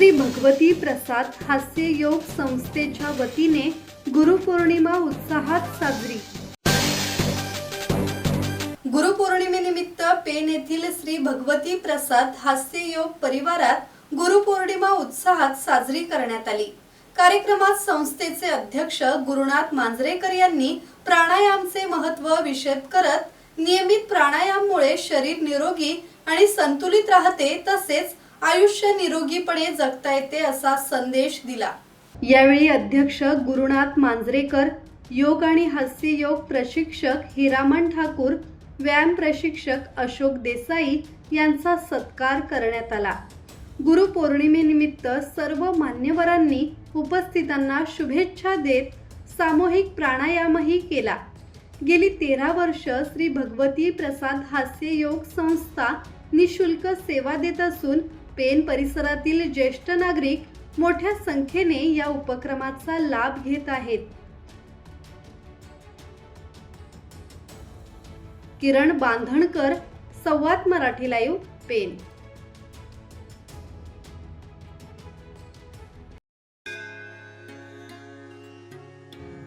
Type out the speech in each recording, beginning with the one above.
श्री भगवती प्रसाद हास्य योग संस्थेच्या वतीने गुरुपौर्णिमा उत्साहात साजरी। गुरुपौर्णिमेनिमित्त पेण येथील श्री भगवती प्रसाद हास्य योग परिवारात गुरुपौर्णिमा उत्साहात साजरी करण्यात आली। कार्यक्रमात संस्थेचे अध्यक्ष गुरुनाथ मांजरेकर यांनी प्राणायामचे महत्त्व विशद करत नियमित प्राणायाममुळे शरीर निरोगी आणि संतुलित राहते, तसेच आयुष्य निरोगीपणे जगता येते असा संदेश दिला। यावेळी अध्यक्ष गुरुनाथ मांजरेकर, योग आणि हास्य योग प्रशिक्षक हिरामन ठाकूर, व्यायाम प्रशिक्षक अशोक देसाई यांचा सत्कार करण्यात आला। गुरुपौर्णिमेनिमित्त सर्व मान्यवरांनी उपस्थितांना शुभेच्छा देत सामूहिक प्राणायामही केला। गेली 13 वर्ष श्री भगवती प्रसाद हास्य योग संस्था निशुल्क सेवा देत असून पेण परिसरातील ज्येष्ठ नागरिक मोठ्या संख्येने या उपक्रमाचा लाभ घेत आहेत। किरण बांधणकर, संवाद मराठी लाईव्ह, पेण।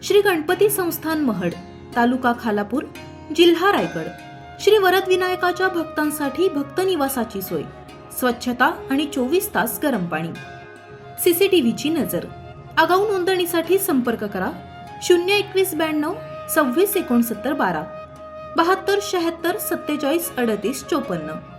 श्री गणपती संस्थान महड, तालुका खालापूर, जिल्हा रायगड। श्री वरदविनायकाच्या भक्तांसाठी भक्त निवासाची सोय, स्वच्छता आणि 24 तास गरम पाणी, सीसीटीव्हीची नजर। आगाऊ नोंदणीसाठी संपर्क करा 021 92 26 69 12 72 76 47 38 54।